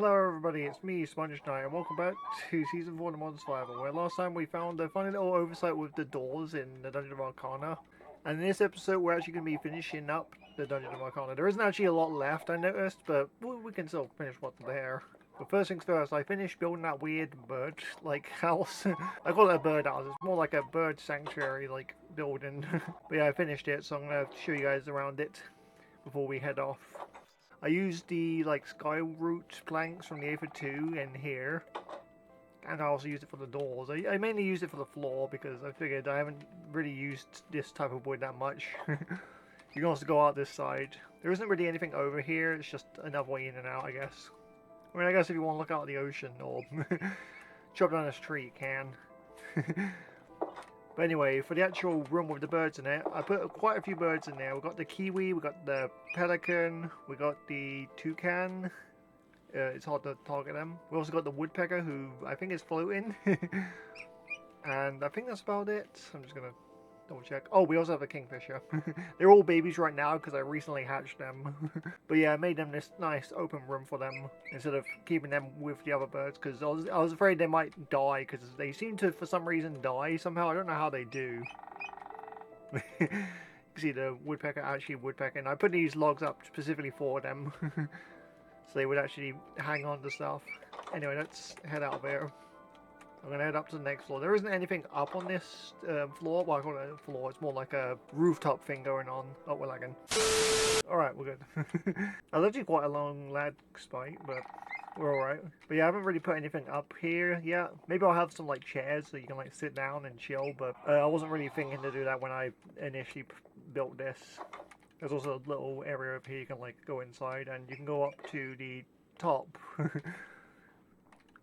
Hello everybody, it's me, Sponge Knight, and welcome back to Season 4 of Mod Survival, where last time we found a funny little oversight with the doors in the Dungeon of Arcana. And in this episode we're actually going to be finishing up the Dungeon of Arcana. There isn't actually a lot left, I noticed, but we can still finish what's there. But first things first, I finished building that weird bird-like house. I call it a bird house, it's more like a bird sanctuary-like building. But yeah, I finished it, so I'm going to show you guys around it before we head off. I used the sky root planks from the Aether II in here, and I also used it for the doors. I mainly used it for the floor because I figured I haven't really used this type of wood that much. You can also go out this side. There isn't really anything over here, it's just another way in and out, I guess. I mean, I guess if you want to look out at the ocean or chop down this tree, you can. But anyway, for the actual room with the birds in it, I put quite a few birds in there. We got the kiwi, we got the pelican, we got the toucan. It's hard to target them. We also got the woodpecker, who I think is floating. And I think that's about it. I'm just gonna double check. Oh, we also have a kingfisher. They're all babies right now because I recently hatched them. But yeah, I made them this nice open room for them instead of keeping them with the other birds because I was afraid they might die because they seem to, for some reason, die somehow. I don't know how they do. You can see the woodpecker actually woodpecking. I put these logs up specifically for them so they would actually hang on to stuff. Anyway, let's head out of here. I'm going to head up to the next floor. There isn't anything up on this floor. Well, I call it a floor. It's more like a rooftop thing going on. Oh, we're lagging. Alright, we're good. That was actually quite a long lag spike, but we're alright. But yeah, I haven't really put anything up here yet. Maybe I'll have some chairs so you can sit down and chill, but I wasn't really thinking to do that when I initially built this. There's also a little area up here you can go inside, and you can go up to the top.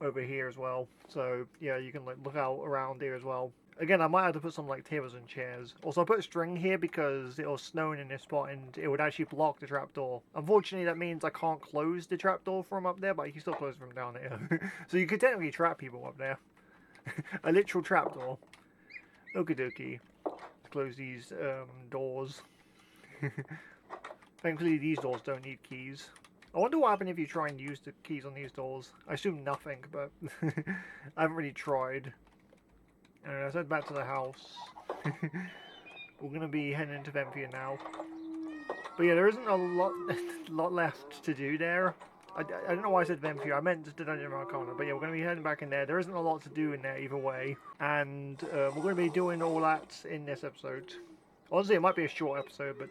Over here as well, so yeah, you can look out around here as well. Again, I might have to put some tables and chairs. Also, I put a string here because it was snowing in this spot and it would actually block the trapdoor. Unfortunately, that means I can't close the trapdoor from up there, but you can still close it from down here. So you could technically trap people up there. A literal trapdoor. Okie dokie. Let's close these doors. Thankfully, these doors don't need keys. I wonder what happens if you try and use the keys on these doors. I assume nothing, but I haven't really tried. And let's head back to the house. We're going to be heading into Vempire now. But yeah, there isn't a lot left to do there. I don't know why I said Vempire. I meant the Dungeon of Arcana. But yeah, we're going to be heading back in there. There isn't a lot to do in there either way. And we're going to be doing all that in this episode. Honestly, it might be a short episode, but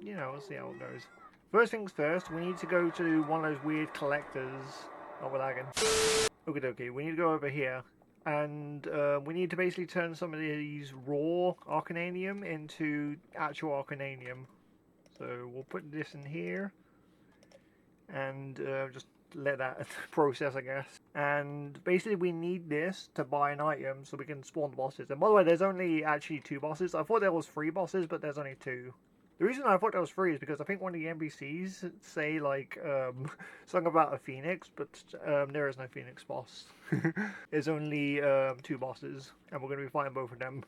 you know, we'll see how it goes. First things first, we need to go to one of those weird collectors. Oh, we're lagging. Okie dokie, we need to go over here. And we need to basically turn some of these raw Arcananium into actual Arcananium. So we'll put this in here. And just let that process, I guess. And basically we need this to buy an item so we can spawn the bosses. And by the way, there's only actually 2 bosses. I thought there was 3 bosses, but there's only 2. The reason I thought that was 3 is because I think one of the NPCs say something about a phoenix, but there is no phoenix boss. There's only 2 bosses, and we're going to be fighting both of them.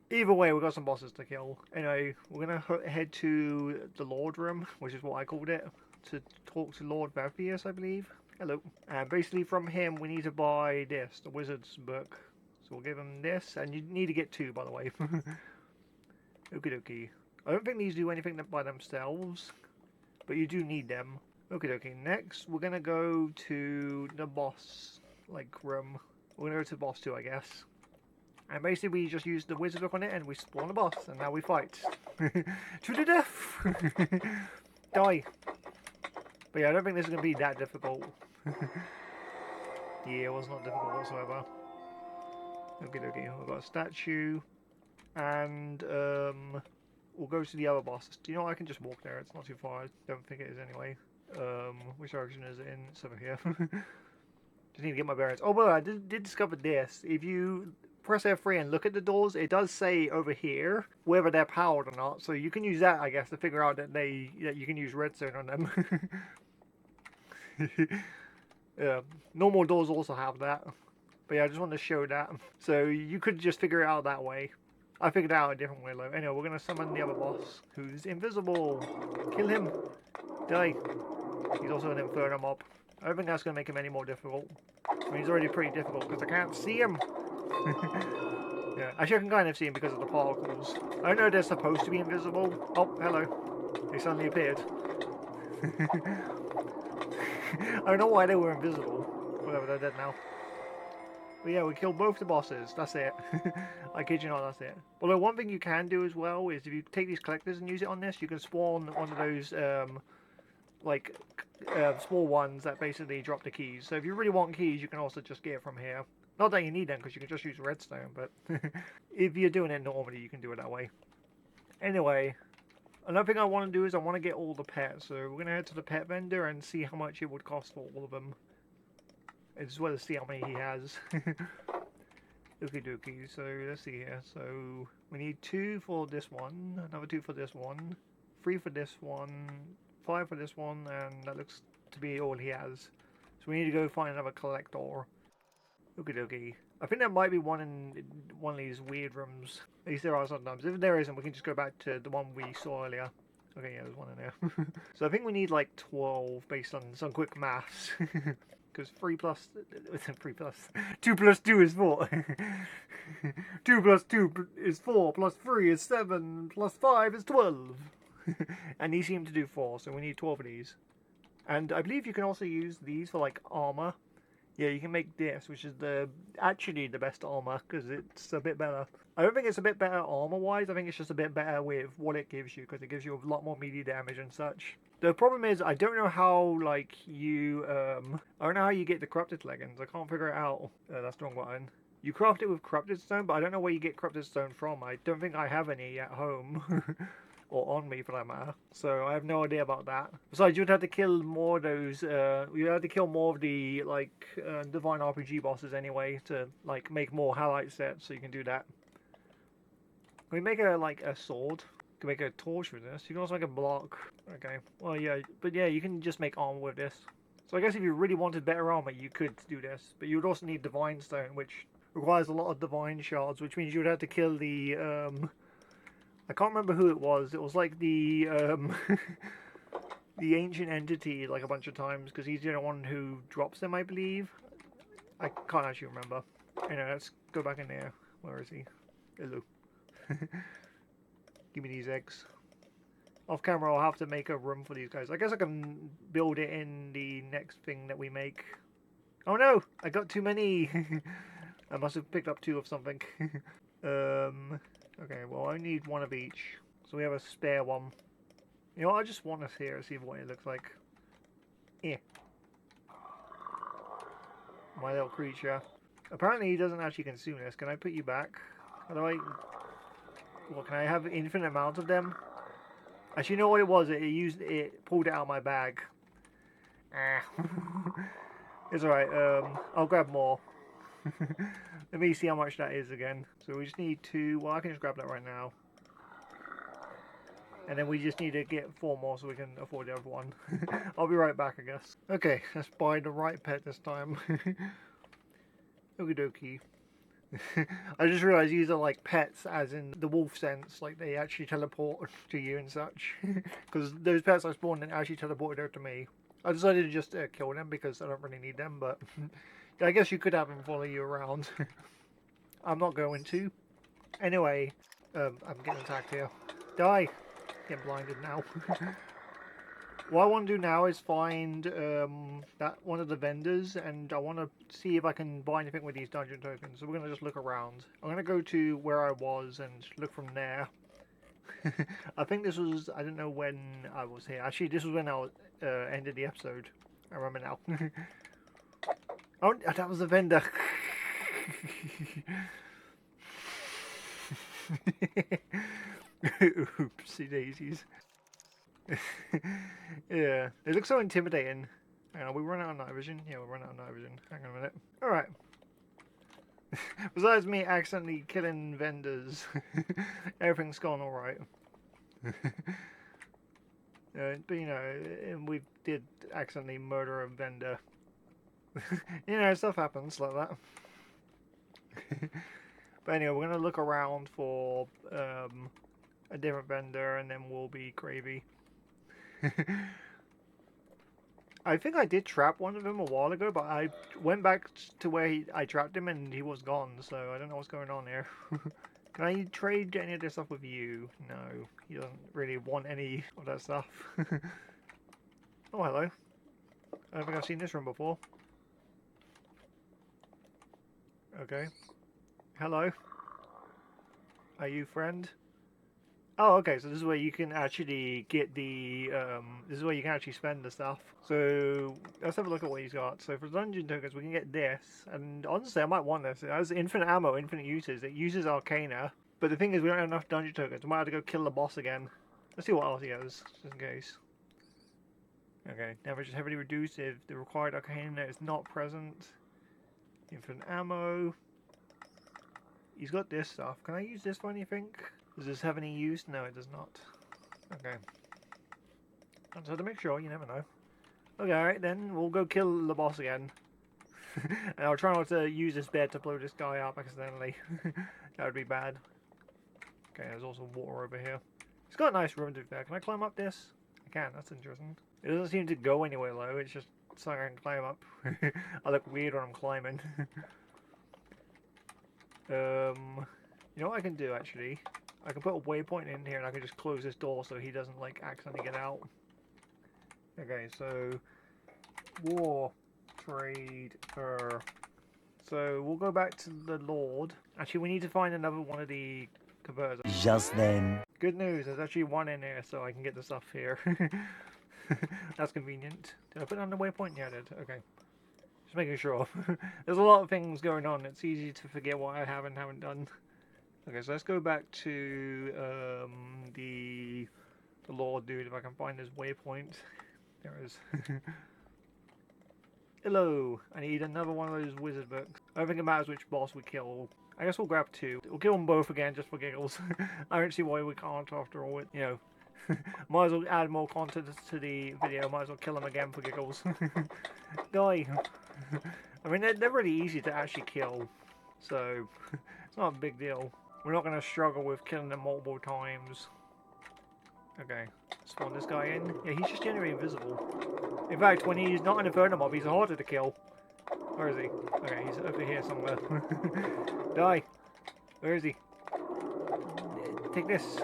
Either way, we've got some bosses to kill. Anyway, we're going to head to the Lord Room, which is what I called it, to talk to Lord Valpius, I believe. Hello. And basically from him, we need to buy this, the Wizard's Book. So we'll give him this, and you need to get 2, by the way. Okie dokie. I don't think these do anything by themselves, but you do need them. Okie dokie. Next, we're gonna go to the boss, room. We're gonna go to boss 2, I guess. And basically, we just use the wizard book on it, and we spawn a boss, and now we fight. To the death! Die! But yeah, I don't think this is gonna be that difficult. Yeah, it was not difficult whatsoever. Okie dokie. We've got a statue. And we'll go to the other boss. Do you know what? I can just walk there. It's not too far. I don't think it is anyway. Which direction is it in? It's over here. Just need to get my bearings. Oh, well, I did discover this. If you press F3 and look at the doors, it does say over here whether they're powered or not. So you can use that, I guess, to figure out that you can use redstone on them. Yeah, normal doors also have that. But yeah, I just wanted to show that. So you could just figure it out that way. I figured out a different way though. Anyway, we're going to summon the other boss, who's invisible. Kill him. Die. He's also an Infernal mob. I don't think that's going to make him any more difficult. I mean, he's already pretty difficult because I can't see him. Yeah, actually I can kind of see him because of the particles. I don't know if they're supposed to be invisible. Oh, hello. They suddenly appeared. I don't know why they were invisible. Whatever, they're dead now. But yeah, we killed both the bosses. That's it. I kid you not, that's it. Although one thing you can do as well is if you take these collectors and use it on this, you can spawn one of those small ones that basically drop the keys. So if you really want keys, you can also just get it from here. Not that you need them because you can just use redstone, but if you're doing it normally, you can do it that way. Anyway, another thing I want to do is I want to get all the pets. So we're going to head to the pet vendor and see how much it would cost for all of them. As well as see how many he has. Okie dokie, so let's see here. So we need 2 for this one, another 2 for this one, 3 for this one, 5 for this one, and that looks to be all he has. So we need to go find another collector. Okie dokie. I think there might be one in one of these weird rooms. At least there are sometimes. If there isn't, we can just go back to the one we saw earlier. Okay, yeah, there's one in there. So I think we need like 12 based on some quick maths. Because 2 plus 2 is 4. 2 plus 2 is 4, plus 3 is 7, plus 5 is 12. And these seem to do 4, so we need 12 of these. And I believe you can also use these for like armor. Yeah, you can make this, which is actually the best armor, because it's a bit better. I don't think it's a bit better armor-wise, I think it's just a bit better with what it gives you, because it gives you a lot more melee damage and such. The problem is, I don't know how, like, I don't know how you get the corrupted leggings. I can't figure it out. That's the wrong button. You craft it with corrupted stone, but I don't know where you get corrupted stone from. I don't think I have any at home. Or on me, for that matter. So I have no idea about that. Besides, you'd have to kill more of those, you'd have to kill more of the, like, Divine RPG bosses anyway to, like, make more highlight sets, so you can do that. Can we make a sword? Can make a torch with this. You can also make a block. Okay. Well, yeah, but yeah, you can just make armor with this. So I guess if you really wanted better armor, you could do this. But you would also need divine stone, which requires a lot of divine shards, which means you would have to kill the, I can't remember who it was. It was like the, the ancient entity, like a bunch of times, because he's the only one who drops them, I believe. I can't actually remember. Anyway, let's go back in there. Where is he? Hello. Give me these eggs. Off camera, I'll have to make a room for these guys. I guess I can build it in the next thing that we make. Oh no! I got too many! I must have picked up 2 of something. Okay, well I need 1 of each. So we have a spare one. You know what, I just want to see what it looks like. Yeah. My little creature. Apparently he doesn't actually consume this. Can I put you back? How do I... What, can I have infinite amounts of them? Actually, you know what it was? It pulled it out of my bag. It's alright, I'll grab more. Let me see how much that is again. So we just need 2, well I can just grab that right now. And then we just need to get 4 more so we can afford the other one. I'll be right back, I guess. Okay, let's buy the right pet this time. Okie dokie. I just realised these are like pets as in the wolf sense, like they actually teleport to you and such. Because those pets I spawned in actually teleported out to me. I decided to just kill them because I don't really need them, but I guess you could have them follow you around. I'm not going to. Anyway, I'm getting attacked here. Die! Get blinded now. What I want to do now is find that one of the vendors, and I want to see if I can buy anything with these dungeon tokens. So we're going to just look around. I'm going to go to where I was and look from there. I think this was, I don't know when I was here. Actually, this was when I ended the episode. I remember now. Oh, that was the vendor. Oopsie daisies. Yeah, it looks so intimidating. Hang on, we run out of night vision? Yeah, we'll run out of night vision. Hang on a minute. Alright. Besides me accidentally killing vendors, everything's gone alright. But you know, we did accidentally murder a vendor. You know, stuff happens like that. But anyway, we're going to look around for a different vendor and then we'll be gravy. I think I did trap one of them a while ago, but I went back to where I trapped him and he was gone, so I don't know what's going on here. Can I trade any of this stuff with you? No, he doesn't really want any of that stuff. Oh, hello. I don't think I've seen this room before. Okay. Hello. Are you friend? Oh, okay, so this is where you can actually get the, this is where you can actually spend the stuff. So, let's have a look at what he's got. So for dungeon tokens, we can get this, and honestly, I might want this. It has infinite ammo, infinite uses. It uses Arcana, but the thing is, we don't have enough dungeon tokens. We might have to go kill the boss again. Let's see what else he has, just in case. Okay, damage is heavily reduced if the required Arcana is not present. Infinite ammo. He's got this stuff. Can I use this for anything? Does this have any use? No, it does not. Okay. So to make sure, you never know. Okay, alright then, we'll go kill the boss again. And I'll try not to use this bed to blow this guy up accidentally. That would be bad. Okay, there's also water over here. It's got a nice room to be fair. Can I climb up this? I can, that's interesting. It doesn't seem to go anywhere low, it's just something I can climb up. I look weird when I'm climbing. You know what I can do actually? I can put a waypoint in here and I can just close this door so he doesn't like accidentally get out. Okay, so war trade her. So we'll go back to the Lord. Actually, we need to find another one of the converters. Just then. Good news, there's actually one in here so I can get the stuff here. That's convenient. Did I put it on the waypoint? Yeah, I did. Okay. Just making sure. There's a lot of things going on. It's easy to forget what I have and haven't done. Okay, so let's go back to the Lord dude, if I can find his waypoint. There it is. Hello! I need another one of those wizard books. I don't think it matters which boss we kill. I guess we'll grab two. We'll kill them both again just for giggles. I don't see why we can't after all. You know, might as well add more content to the video. Might as well kill them again for giggles. Die! I mean, they're really easy to actually kill. So, it's not a big deal. We're not going to struggle with killing them multiple times. Okay, spawn this guy in. Yeah, he's just generally invisible. In fact, when he's not an Infernal mob, he's harder to kill. Where is he? Okay, he's over here somewhere. Die! Where is he? Take this.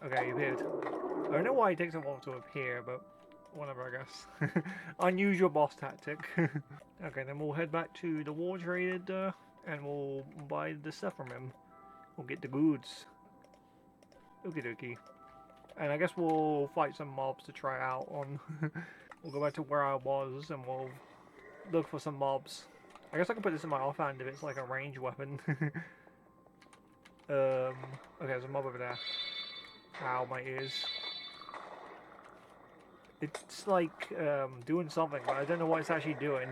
Okay, he appeared. I don't know why he takes a while to appear, but whatever, I guess. Unusual boss tactic. Okay, then we'll head back to the war traded, and we'll buy the stuff from him. We'll get the goods. Okie dokie. And I guess we'll fight some mobs to try out on. We'll go back to where I was and we'll look for some mobs. I guess I can put this in my offhand if it's like a ranged weapon. Okay, there's a mob over there. Ow, my ears. It's like doing something, but I don't know what it's actually doing.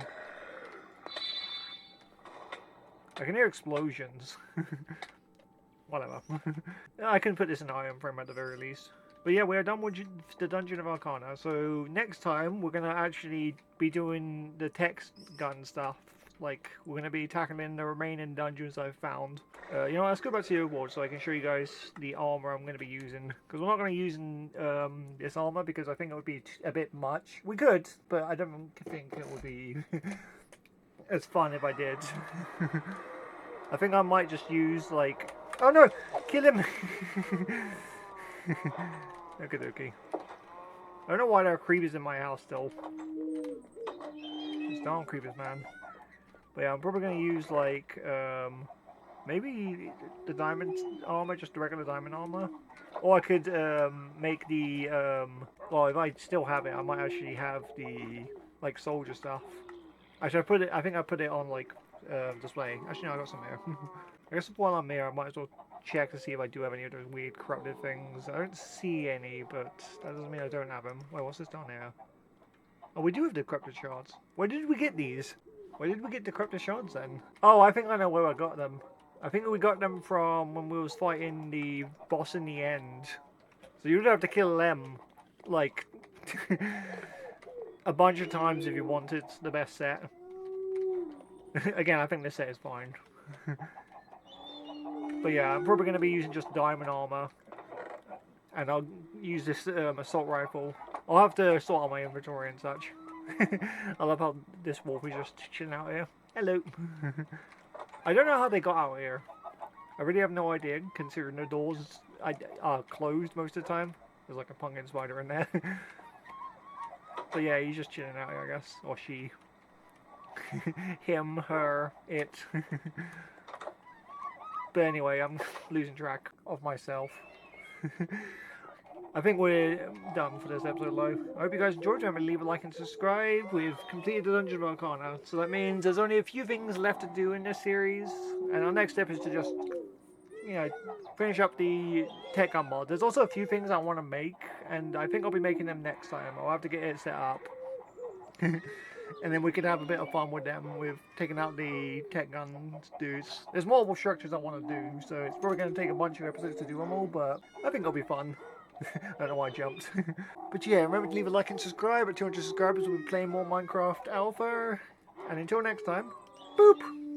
I can hear explosions. Whatever. I can put this in iron frame at the very least. But yeah, we are done with the Dungeon of Arcana. So next time we're going to actually be doing the tech gun stuff. Like, we're going to be tackling the remaining dungeons I've found. You know what, let's go back to the overboard so I can show you guys the armor I'm going to be using. Because we're not going to be using this armor because I think it would be a bit much. We could, but I don't think it would be as fun if I did. I think I might just use, like... Oh no! Kill him! Okie dokie. I don't know why there are creepers in my house still. Just darn creepers, man. But yeah, I'm probably going to use, like, maybe the diamond armor, just the regular diamond armor. Or I could make the, well, if I still have it, I might actually have the, like, soldier stuff. Actually, I think I put it on, like, display. Actually, no, I got some here. I guess while I'm here, I might as well check to see if I do have any of those weird corrupted things. I don't see any, but that doesn't mean I don't have them. Wait, what's this down here? Oh, we do have the corrupted shards. Where did we get these? Where did we get the corrupted shards then? Oh, I think I know where I got them. I think we got them from when we was fighting the boss in the end. So you'd have to kill them, like, a bunch of times if you wanted the best set. Again, I think this set is fine. But yeah, I'm probably going to be using just diamond armor. And I'll use this assault rifle. I'll have to sort out my inventory and such. I love how this wolf is just chilling out here. Hello. I don't know how they got out here. I really have no idea, considering the doors are closed most of the time. There's like a pumpkin spider in there. But yeah, he's just chilling out here, I guess. Or she. Him, her, it. But anyway, I'm losing track of myself. I think we're done for this episode, though. I hope you guys enjoyed. Remember to leave a like and subscribe. We've completed the Dungeon of Arcana, so that means there's only a few things left to do in this series. And our next step is to just, you know, finish up the techgun mod. There's also a few things I want to make, and I think I'll be making them next time. I'll have to get it set up. And then we could have a bit of fun with them, with taking out the techguns dudes. There's multiple structures I want to do, so it's probably going to take a bunch of episodes to do them all, but I think it'll be fun. I don't know why I jumped. But yeah, remember to leave a like and subscribe. At 200 subscribers, we'll be playing more Minecraft Alpha. And until next time, boop!